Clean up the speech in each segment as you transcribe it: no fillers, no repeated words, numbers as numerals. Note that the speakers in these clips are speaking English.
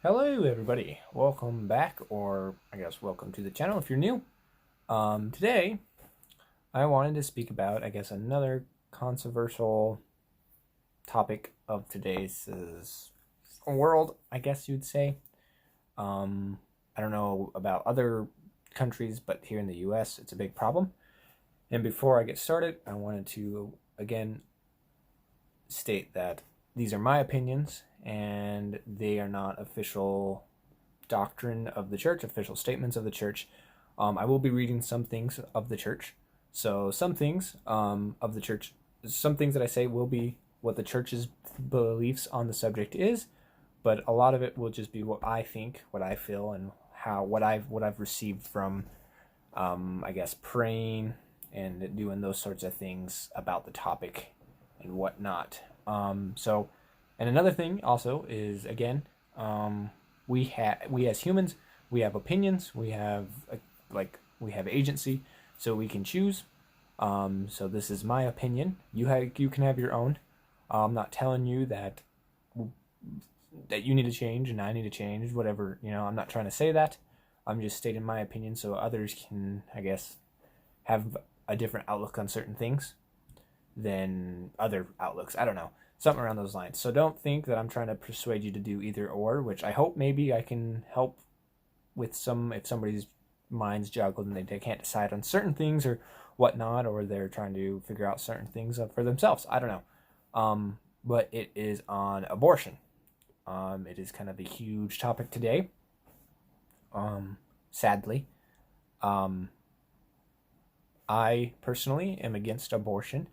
Hello everybody, welcome back, or I guess welcome to the channel if you're new. Today I wanted to speak about, another controversial topic of today's world, I guess you'd say. I don't know about other countries, but here in the US it's a big problem. And before I get started, I wanted to again state that these are my opinions and they are not official doctrine of the church, official statements of the church. I will be reading some things of the church. So some things of the church, some things that I say will be what the church's beliefs on the subject is, but a lot of it will just be what I think, what I feel, and how what I've received from, praying and doing those sorts of things about the topic and whatnot. And another thing also is again, we as humans, we have opinions, we have agency, so we can choose. So this is my opinion. You can have your own. I'm not telling you that you need to change and I need to change, whatever. I'm not trying to say that. I'm just stating my opinion so others can, have a different outlook on certain things than other outlooks. I don't know. Something around those lines. So don't think that I'm trying to persuade you to do either or, which I hope maybe I can help with if somebody's mind's juggled and they can't decide on certain things or whatnot, or they're trying to figure out certain things for themselves. I don't know. But it is on abortion. It is kind of a huge topic today. Sadly. I personally am against abortion,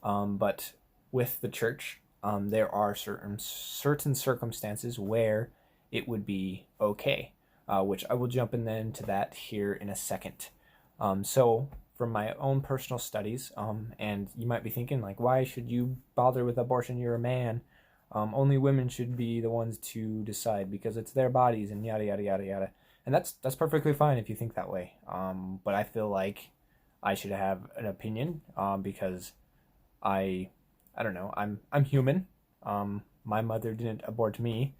but with the church, there are certain circumstances where it would be okay, which I will jump into that here in a second. So from my own personal studies, and you might be thinking like, why should you bother with abortion? You're a man. Only women should be the ones to decide because it's their bodies and yada yada yada yada. And that's perfectly fine if you think that way. But I feel like I should have an opinion, because I don't know. I'm human. My mother didn't abort me,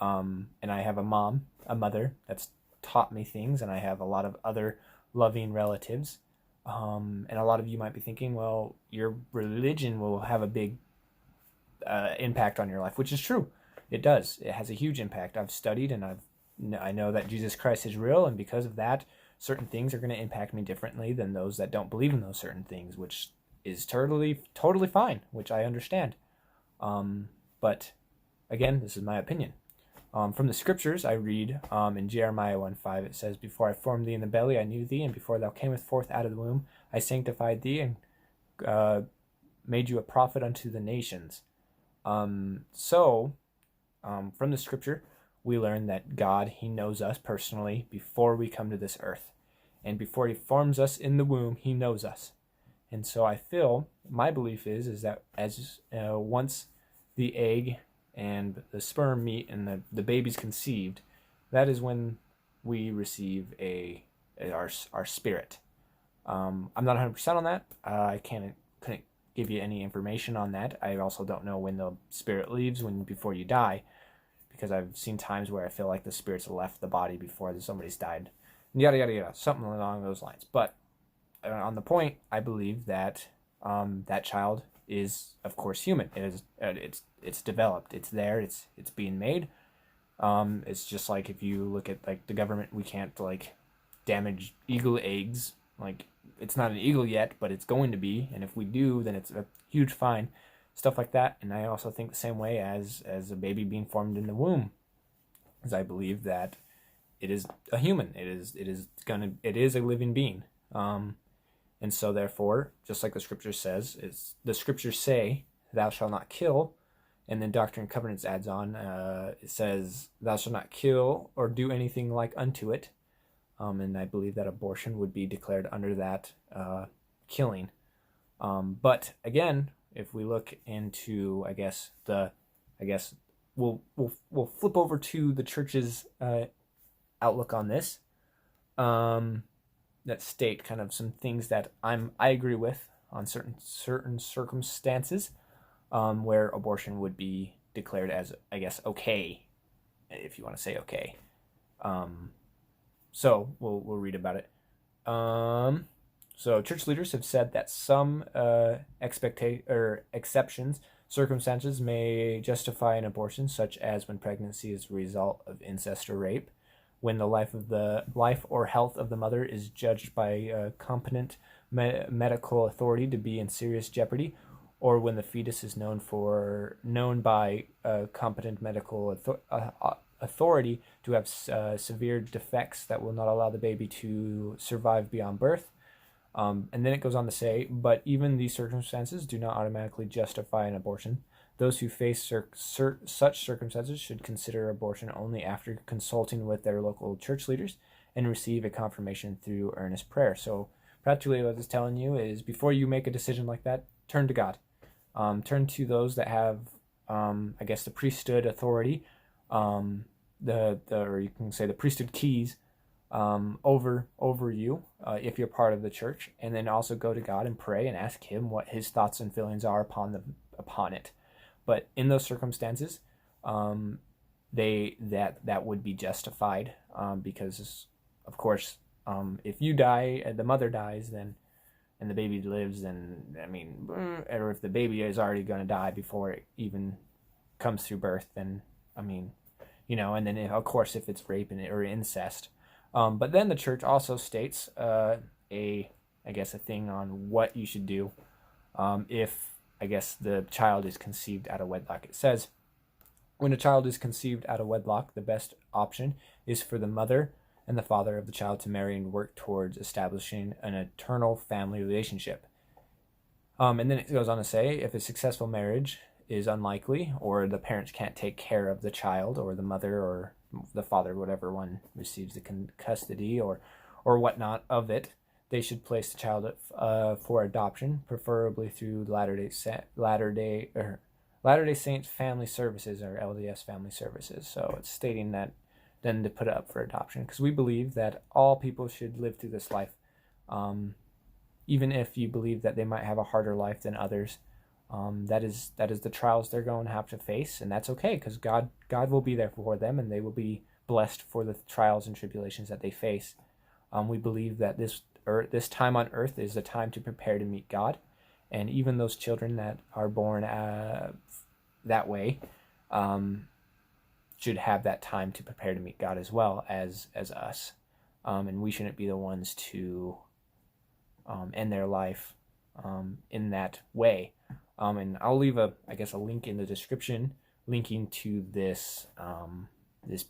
and I have a mother that's taught me things, and I have a lot of other loving relatives. And a lot of you might be thinking, well, your religion will have a big impact on your life, which is true. It does. It has a huge impact. I've studied, and I know that Jesus Christ is real, and because of that, certain things are going to impact me differently than those that don't believe in those certain things, which is totally fine, which I understand. But again, this is my opinion. From the scriptures, I read in Jeremiah 1:5, it says, "Before I formed thee in the belly, I knew thee, and before thou camest forth out of the womb, I sanctified thee and made you a prophet unto the nations." From the scripture, we learn that God, He knows us personally before we come to this earth. And before He forms us in the womb, He knows us. And so I feel, my belief is that as once the egg and the sperm meet and the baby's conceived, that is when we receive our spirit. I'm not 100% on that. I couldn't give you any information on that. I also don't know when the spirit leaves before you die, because I've seen times where I feel like the spirit's left the body before somebody's died. Yada yada yada, something along those lines. But on the point, I believe that that child is, of course, human. It's developed. It's there. It's being made. It's just like if you look at like the government, we can't like damage eagle eggs. Like it's not an eagle yet, but it's going to be. And if we do, then it's a huge fine. Stuff like that. And I also think the same way as a baby being formed in the womb, as I believe that it is a human. It is a living being. And so therefore, just like the scripture says, the scriptures say, "Thou shalt not kill," and then Doctrine and Covenants adds on, it says, "Thou shalt not kill or do anything like unto it." And I believe that abortion would be declared under that killing. But again, if we look into, we'll flip over to the church's outlook on this. That state kind of some things that I agree with on certain circumstances, where abortion would be declared as, okay. if you want to say okay. So we'll read about it. So church leaders have said that some exceptions, circumstances may justify an abortion, such as when pregnancy is the result of incest or rape, when the life or health of the mother is judged by a competent medical authority to be in serious jeopardy, or when the fetus is known by a competent medical authority to have severe defects that will not allow the baby to survive beyond birth. And then it goes on to say, but even these circumstances do not automatically justify an abortion. Those who face such circumstances should consider abortion only after consulting with their local church leaders and receive a confirmation through earnest prayer. So practically what it's telling you is before you make a decision like that, turn to God. Turn to those that have, I guess, the priesthood authority, or you can say the priesthood keys over you if you're part of the church, and then also go to God and pray and ask Him what His thoughts and feelings are upon it. But in those circumstances, that would be justified because, of course, if you die and the mother dies, then and the baby lives, then I mean, or if the baby is already going to die before it even comes through birth, then I mean, and then of course if it's rape or incest. But then the church also states a thing on what you should do if, I guess, the child is conceived out of wedlock. It says, when a child is conceived out of wedlock, the best option is for the mother and the father of the child to marry and work towards establishing an eternal family relationship. And then it goes on to say, if a successful marriage is unlikely, or the parents can't take care of the child, or the mother or the father, whatever one receives the custody or whatnot of it, they should place the child for adoption, preferably through Latter-day Saint Family Services, or LDS Family Services. So it's stating that then to put it up for adoption, because we believe that all people should live through this life, even if you believe that they might have a harder life than others. That is the trials they're going to have to face, and that's okay, because God will be there for them, and they will be blessed for the trials and tribulations that they face. We believe that this time on earth is a time to prepare to meet God, and even those children that are born that way should have that time to prepare to meet God as well as us, and we shouldn't be the ones to end their life in that way. And I'll leave a link in the description linking to this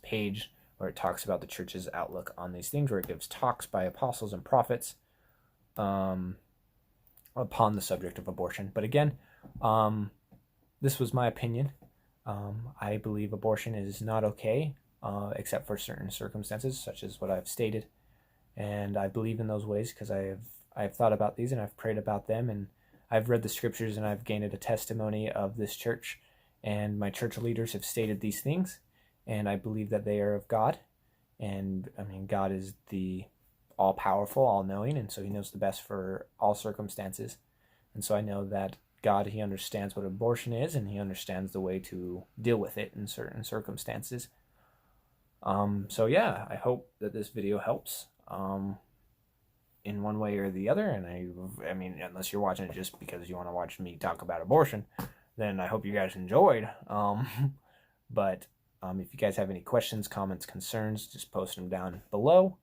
page where it talks about the church's outlook on these things, where it gives talks by apostles and prophets upon the subject of abortion. But again, this was my opinion. I believe abortion is not okay, except for certain circumstances, such as what I've stated. And I believe in those ways because I've thought about these and I've prayed about them, and I've read the scriptures, and I've gained a testimony of this church, and my church leaders have stated these things, and I believe that they are of God. And I mean, God is the all-powerful, all-knowing, and so He knows the best for all circumstances. And so I know that God, He understands what abortion is, and He understands the way to deal with it in certain circumstances. So yeah, I hope that this video helps in one way or the other. And I mean, unless you're watching it just because you want to watch me talk about abortion, then I hope you guys enjoyed. But if you guys have any questions, comments, concerns, just post them down below.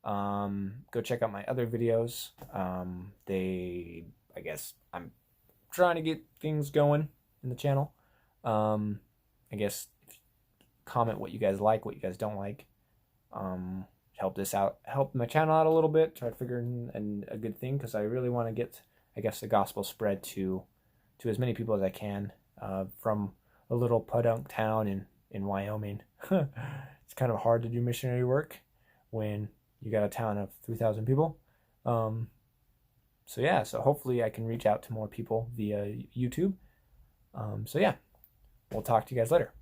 Go check out my other videos. I'm trying to get things going in the channel. I guess comment what you guys like, what you guys don't like. Help my channel out a little bit, try to figure in a good thing, because I really want to get, I guess, the gospel spread to as many people as I can, from a little podunk town in Wyoming. It's kind of hard to do missionary work when you got a town of 3,000 people. So yeah, so hopefully I can reach out to more people via YouTube. So yeah, we'll talk to you guys later.